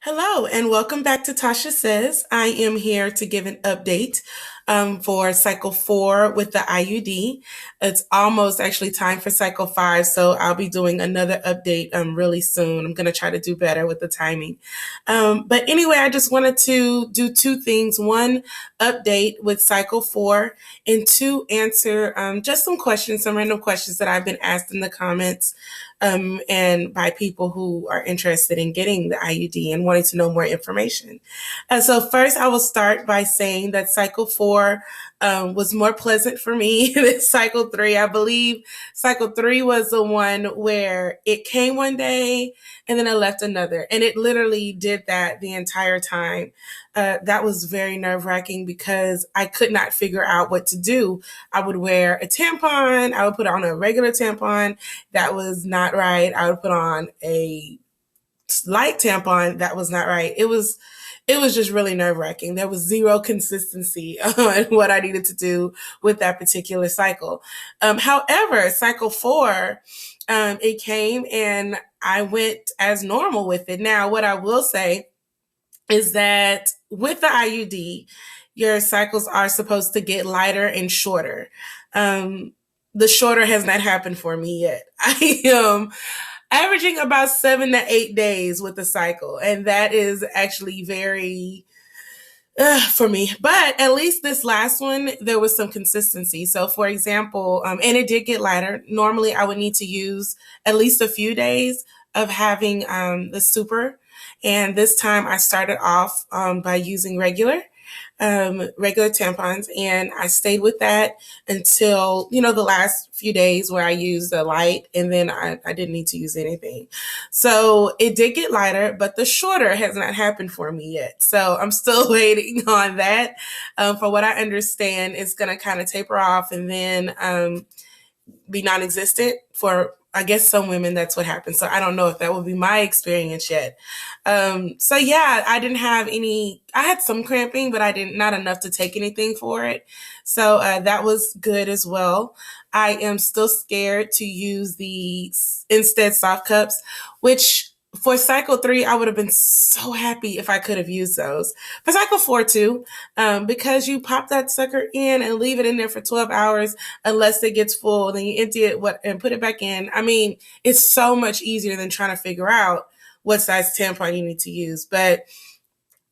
Hello, and welcome back to Tasha Says. I am here to give an update for cycle 4 with the IUD. It's almost actually time for cycle 5, so I'll be doing another update really soon. I'm going to try to do better with the timing. But anyway, I just wanted to do two things. One, update with cycle 4, and two, answer just some questions, some random questions that I've been asked in the comments and by people who are interested in getting the IUD and wanting to know more information. So first, I will start by saying that cycle 4 was more pleasant for me than cycle 3. I believe cycle 3 was the one where it came one day and then it left another. And it literally did that the entire time. That was very nerve wracking because I could not figure out what to do. I would wear a tampon, I would put on a regular tampon. That was not right. I would put on a light tampon. That was not right. It was just really nerve wracking. There was zero consistency on what I needed to do with that particular cycle. However, cycle 4, it came and I went as normal with it. Now, what I will say is that with the IUD, your cycles are supposed to get lighter and shorter. The shorter has not happened for me yet. I am averaging about 7 to 8 days with the cycle, and that is actually very for me. But at least this last one, there was some consistency. So, for example, and it did get lighter. Normally, I would need to use at least a few days of having the super. And this time I started off by using regular tampons, and I stayed with that until the last few days where I used the light, and then I didn't need to use anything. So it did get lighter, but the shorter has not happened for me yet. So I'm still waiting on that. For what I understand, it's going to kind of taper off and then be non-existent for, I guess, some women. That's what happens. So I don't know if that will be my experience yet. So yeah, I didn't have any. I had some cramping, but I didn't, not enough to take anything for it. So that was good as well. I am still scared to use the instead soft cups, which for cycle 3, I would have been so happy if I could have used those. For cycle 4 too, because you pop that sucker in and leave it in there for 12 hours unless it gets full, then you empty it and put it back in. I mean, it's so much easier than trying to figure out what size tampon you need to use. But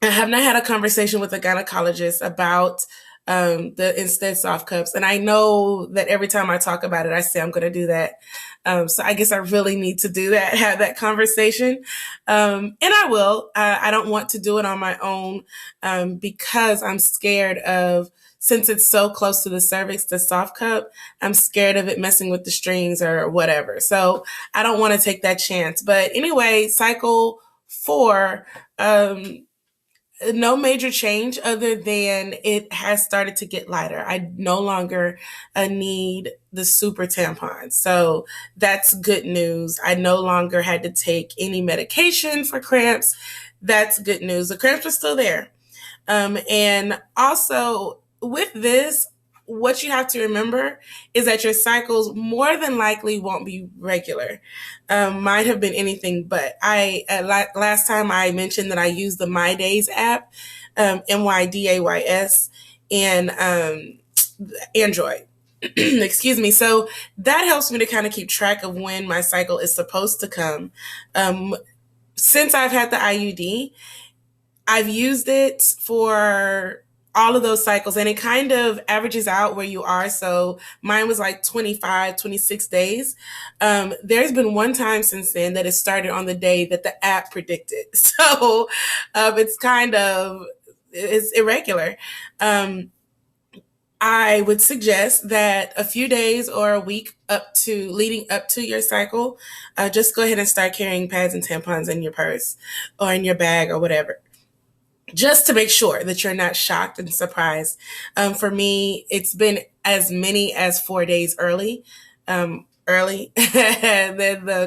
I have not had a conversation with a gynecologist about the instead soft cups. And I know that every time I talk about it, I say I'm going to do that. So I guess I really need to do that, have that conversation. And I will. I don't want to do it on my own because I'm scared of, since it's so close to the cervix, the soft cup, I'm scared of it messing with the strings or whatever. So I don't want to take that chance. But anyway, cycle 4, no major change other than it has started to get lighter. I no longer need the super tampon. So that's good news. I no longer had to take any medication for cramps. That's good news. The cramps are still there. And also with this, what you have to remember is that your cycles more than likely won't be regular. Might have been anything but. Last time I mentioned that I used the My Days app, MYDAYS, and Android. Excuse me. So that helps me to kind of keep track of when my cycle is supposed to come. Since I've had the IUD, I've used it for all of those cycles, and it kind of averages out where you are. So mine was like 25, 26 days. There's been one time since then that it started on the day that the app predicted. So it's irregular. I would suggest that a few days or a week leading up to your cycle, just go ahead and start carrying pads and tampons in your purse or in your bag or whatever, just to make sure that you're not shocked and surprised. For me, it's been as many as 4 days early. The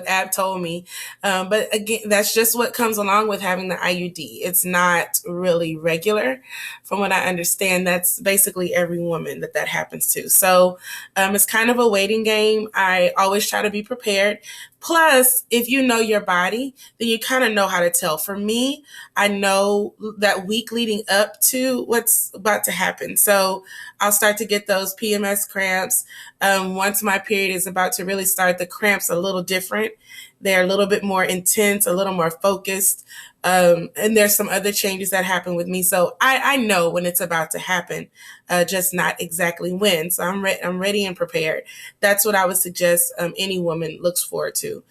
app told me. But again, that's just what comes along with having the IUD. It's not really regular. From what I understand, that's basically every woman that happens to. So it's kind of a waiting game. I always try to be prepared, Plus, if you know your body, then you kind of know how to tell. For me, I know that week leading up to what's about to happen. So I'll start to get those PMS cramps. Once my period is about to really start, the cramps are a little different. They're a little bit more intense, a little more focused. And there's some other changes that happen with me. So I know when it's about to happen, just not exactly when. So I'm ready and prepared. That's what I would suggest any woman looks forward to.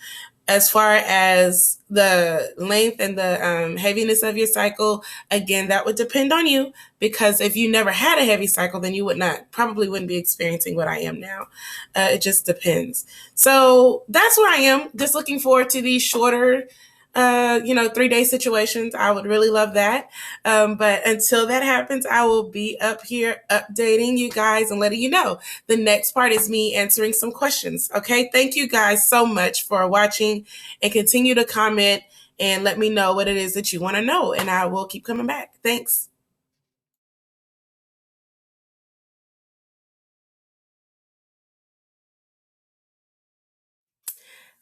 As far as the length and the heaviness of your cycle, again, that would depend on you, because if you never had a heavy cycle, then you probably wouldn't be experiencing what I am now. It just depends. So that's where I am. Just looking forward to these shorter 3-day situations. I would really love that. But until that happens, I will be up here updating you guys and letting you know. The next part is me answering some questions. Okay. Thank you guys so much for watching, and continue to comment and let me know what it is that you want to know, and I will keep coming back. Thanks.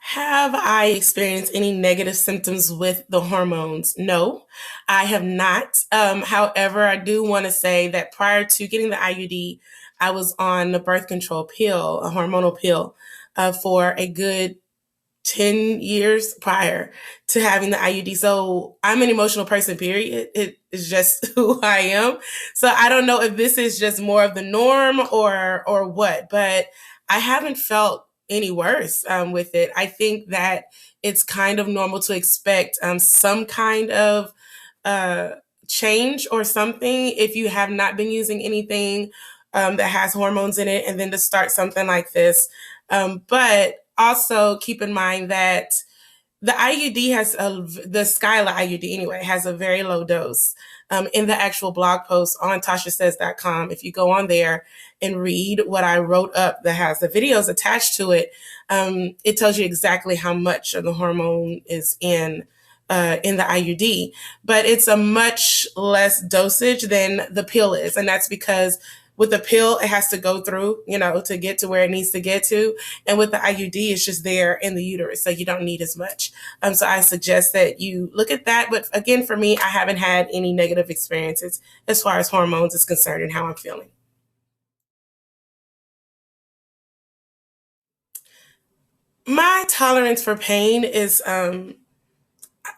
Have I experienced any negative symptoms with the hormones? No, I have not. However, I do want to say that prior to getting the IUD, I was on the birth control pill, a hormonal pill, for a good 10 years prior to having the IUD. So I'm an emotional person, period. It is just who I am. So I don't know if this is just more of the norm or what, but I haven't felt any worse with it. I think that it's kind of normal to expect some kind of uh, change or something if you have not been using anything that has hormones in it, and then to start something like this. But also keep in mind that the IUD the Skyla IUD anyway, has a very low dose. In the actual blog post on tashasays.com, if you go on there and read what I wrote up that has the videos attached to it, it tells you exactly how much of the hormone is in the IUD, but it's a much less dosage than the pill is. And that's because with the pill, it has to go through, to get to where it needs to get to. And with the IUD, it's just there in the uterus. So you don't need as much. So I suggest that you look at that. But again, for me, I haven't had any negative experiences as far as hormones is concerned and how I'm feeling. My tolerance for pain is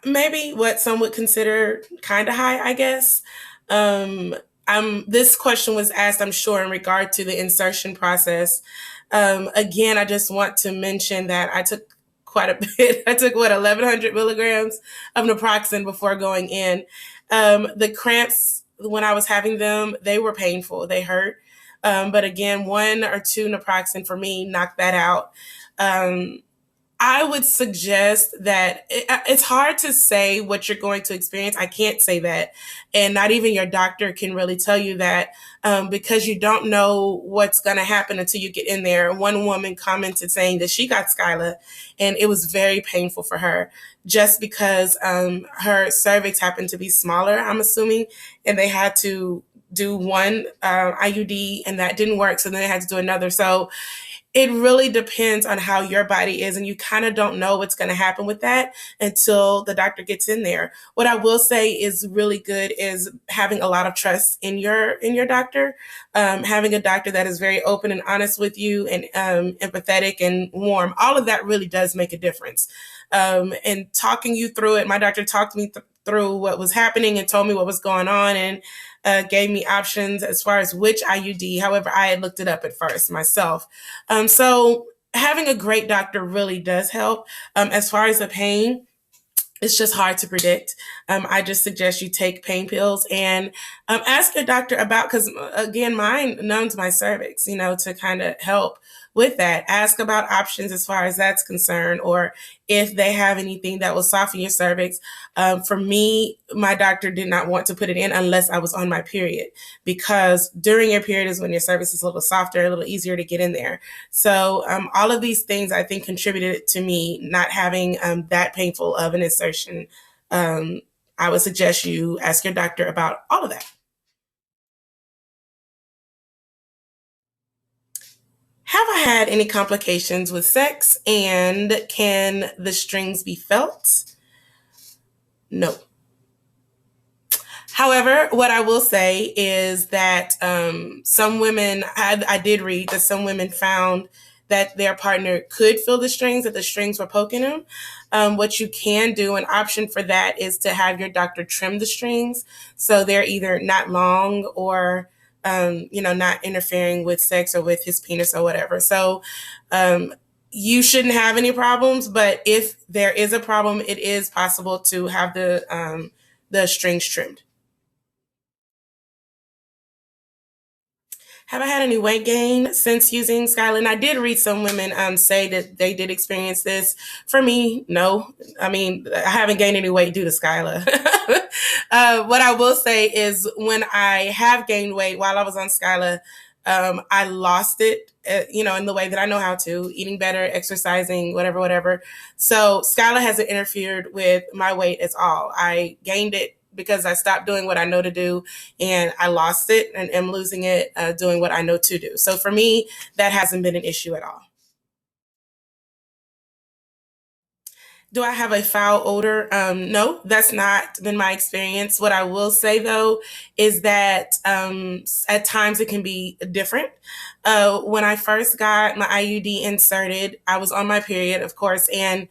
maybe what some would consider kind of high, I guess. Um, this question was asked, I'm sure, in regard to the insertion process. Again, I just want to mention that I took quite a bit. I took 1,100 milligrams of naproxen before going in. The cramps, when I was having them, they were painful. They hurt. But again, 1 or 2 naproxen for me knocked that out. I would suggest that it's hard to say what you're going to experience. I can't say that. And not even your doctor can really tell you that because you don't know what's going to happen until you get in there. One woman commented saying that she got Skyla and it was very painful for her just because her cervix happened to be smaller, I'm assuming, and they had to do one IUD and that didn't work. So then they had to do another. So it really depends on how your body is, and you kind of don't know what's going to happen with that until the doctor gets in there. What I will say is really good is having a lot of trust in your doctor, having a doctor that is very open and honest with you and empathetic and warm. All of that really does make a difference. And talking you through it, my doctor talked me through what was happening and told me what was going on, and gave me options as far as which IUD. However, I had looked it up at first myself. So having a great doctor really does help. As far as the pain, it's just hard to predict. I just suggest you take pain pills and ask your doctor about, because again, mine numbs my cervix, to kind of help with that. Ask about options as far as that's concerned, or if they have anything that will soften your cervix. For me, my doctor did not want to put it in unless I was on my period, because during your period is when your cervix is a little softer, a little easier to get in there. So all of these things I think contributed to me not having that painful of an insertion. I would suggest you ask your doctor about all of that. Have I had any complications with sex, and can the strings be felt? No. However, what I will say is that some women, I did read that some women found that their partner could feel the strings, that the strings were poking them. What you can do, an option for that is to have your doctor trim the strings so they're either not long or, not interfering with sex or with his penis or whatever. So, you shouldn't have any problems, but if there is a problem, it is possible to have the strings trimmed. Have I had any weight gain since using Skyla? And I did read some women say that they did experience this. For me, no. I mean, I haven't gained any weight due to Skyla. What I will say is when I have gained weight while I was on Skyla, I lost it, in the way that I know how to, eating better, exercising, whatever, whatever. So Skyla hasn't interfered with my weight at all. I gained it because I stopped doing what I know to do, and I lost it and am losing it doing what I know to do. So for me, that hasn't been an issue at all. Do I have a foul odor? No, that's not been my experience. What I will say though is that at times it can be different. When I first got my IUD inserted, I was on my period, of course, and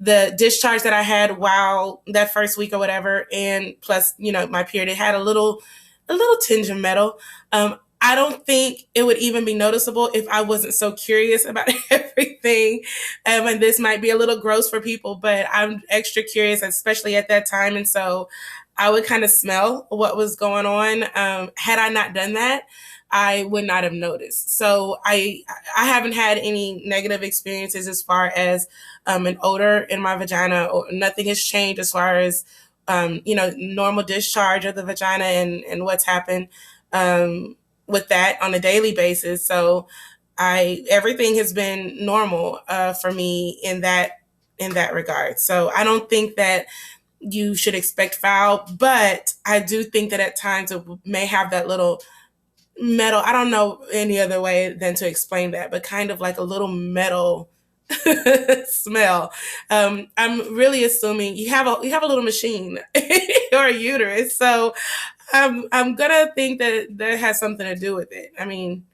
the discharge that I had while that first week or whatever, and plus, my period, it had a little tinge of metal. I don't think it would even be noticeable if I wasn't so curious about everything. And this might be a little gross for people, but I'm extra curious, especially at that time. And so I would kind of smell what was going on. Had I not done that, I would not have noticed. So I haven't had any negative experiences as far as an odor in my vagina, or nothing has changed as far as normal discharge of the vagina and what's happened. With that on a daily basis. So everything has been normal for me in that regard. So I don't think that you should expect foul, but I do think that at times it may have that little metal. I don't know any other way than to explain that, but kind of like a little metal smell. I'm really assuming you have a little machine or a uterus, so I'm gonna think that that has something to do with it. I mean,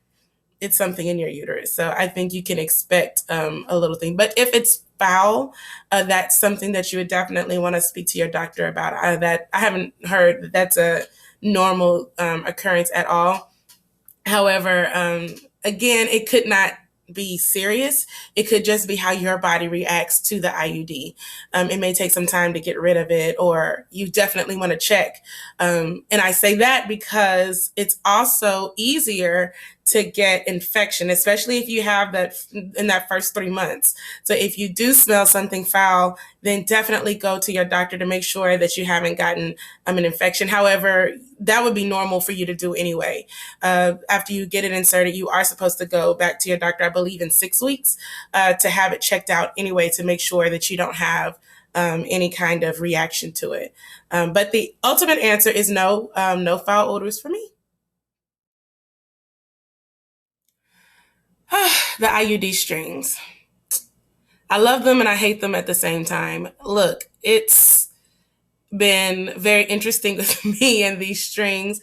it's something in your uterus, so I think you can expect a little thing. But if it's foul, that's something that you would definitely want to speak to your doctor about. That I haven't heard that that's a normal occurrence at all. However, again, it could not be serious. It could just be how your body reacts to the IUD. It may take some time to get rid of it, or you definitely want to check. And I say that because it's also easier to get infection, especially if you have that in that first 3 months. So if you do smell something foul, then definitely go to your doctor to make sure that you haven't gotten an infection. However, that would be normal for you to do anyway. After you get it inserted, you are supposed to go back to your doctor, I believe, in 6 weeks to have it checked out anyway, to make sure that you don't have any kind of reaction to it. But the ultimate answer is no, no foul odors for me. The IUD strings. I love them and I hate them at the same time. Look, it's been very interesting with me and these strings.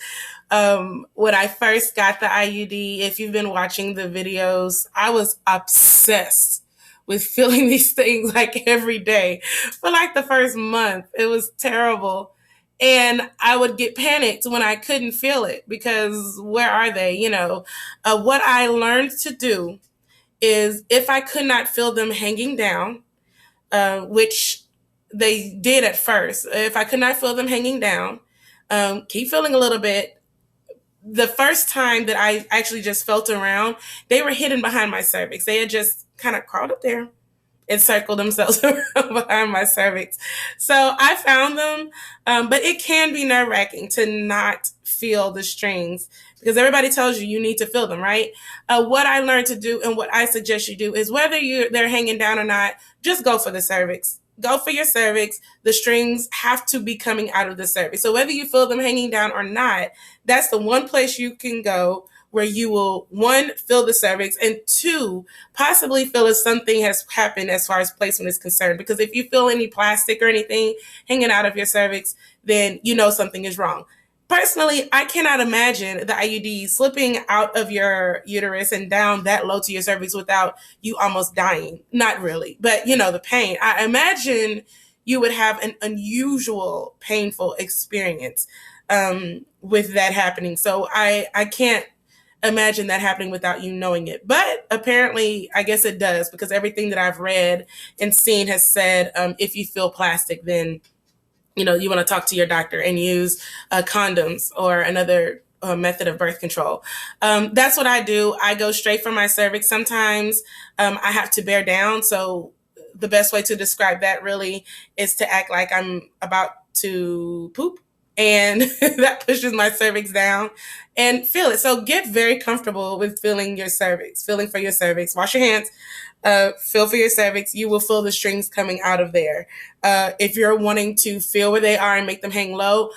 When I first got the IUD, if you've been watching the videos, I was obsessed with feeling these things like every day for like the first month. It was terrible. And I would get panicked when I couldn't feel it because where are they? What I learned to do is if I could not feel them hanging down, which they did at first, if I could not feel them hanging down, keep feeling a little bit. The first time that I actually just felt around, they were hidden behind my cervix. They had just kind of crawled up there and circle themselves around behind my cervix. So I found them, but it can be nerve wracking to not feel the strings because everybody tells you need to feel them, right? What I learned to do and what I suggest you do is whether they're hanging down or not, just go for the cervix. Go for your cervix. The strings have to be coming out of the cervix. So whether you feel them hanging down or not, that's the one place you can go where you will, one, feel the cervix, and two, possibly feel if something has happened as far as placement is concerned. Because if you feel any plastic or anything hanging out of your cervix, then you know something is wrong. Personally, I cannot imagine the IUD slipping out of your uterus and down that low to your cervix without you almost dying. Not really, but the pain. I imagine you would have an unusual, painful experience with that happening. So I can't imagine that happening without you knowing it. But apparently, I guess it does, because everything that I've read and seen has said if you feel plastic, then you want to talk to your doctor and use condoms or another method of birth control. That's what I do. I go straight for my cervix. Sometimes I have to bear down. So the best way to describe that really is to act like I'm about to poop. And that pushes my cervix down, and feel it. So get very comfortable with feeling your cervix, feeling for your cervix. Wash your hands. Feel for your cervix. You will feel the strings coming out of there. If you're wanting to feel where they are and make them hang low,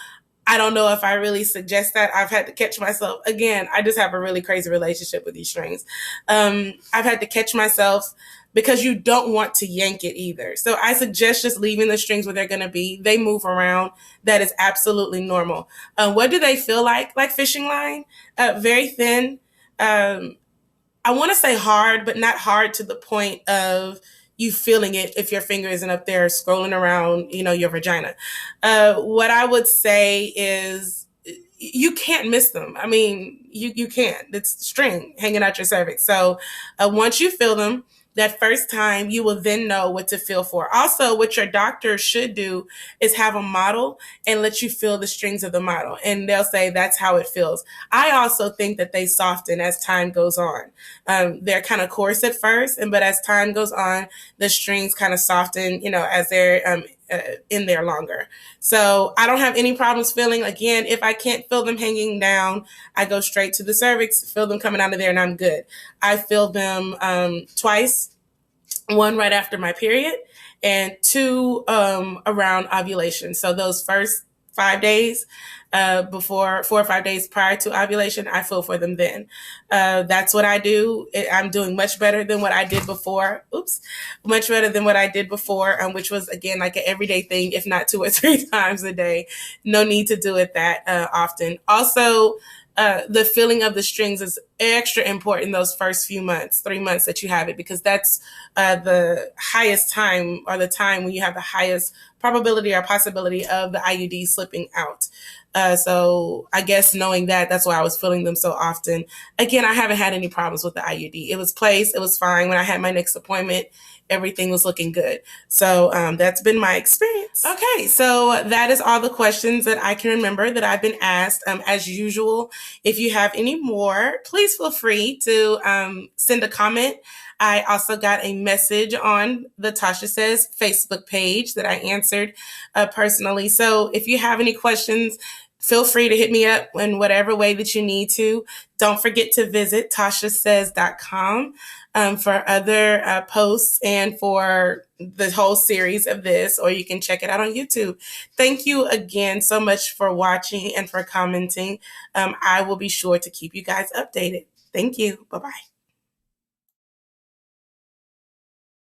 I don't know if I really suggest that. I've had to catch myself. Again, I just have a really crazy relationship with these strings. I've had to catch myself, because you don't want to yank it either. So I suggest just leaving the strings where they're going to be. They move around. That is absolutely normal. What do they feel like? Like fishing line? Very thin. I want to say hard, but not hard to the point of you feeling it if your finger isn't up there scrolling around, your vagina. What I would say is you can't miss them. I mean, you can't. It's string hanging out your cervix. So once you feel them, that first time, you will then know what to feel for. Also, what your doctor should do is have a model and let you feel the strings of the model. And they'll say that's how it feels. I also think that they soften as time goes on. They're kind of coarse at first, but as time goes on, the strings kind of soften, as they're in there longer. So I don't have any problems feeling. Again, if I can't feel them hanging down, I go straight to the cervix, feel them coming out of there, and I'm good. I feel them twice, one right after my period and two around ovulation. So those first 5 days before, 4 or 5 days prior to ovulation, I feel for them then. That's what I do. I'm doing much better than what I did before. Much better than what I did before, which was, again, like an everyday thing, if not 2 or 3 times a day. No need to do it that often. Also, the feeling of the strings is extra important those first few months, 3 months that you have it, because that's the highest time, or the time when you have the highest probability or possibility of the IUD slipping out. So I guess knowing that, that's why I was feeling them so often. Again, I haven't had any problems with the IUD. It was placed. It was fine. When I had my next appointment, everything was looking good. So that's been my experience. Okay, so that is all the questions that I can remember that I've been asked. As usual, if you have any more, please feel free to send a comment. I also got a message on the Tasha Says Facebook page that I answered personally. So if you have any questions, feel free to hit me up in whatever way that you need to. Don't forget to visit tashasays.com for other posts and for the whole series of this, or you can check it out on YouTube. Thank you again so much for watching and for commenting. I will be sure to keep you guys updated. Thank you. Bye-bye.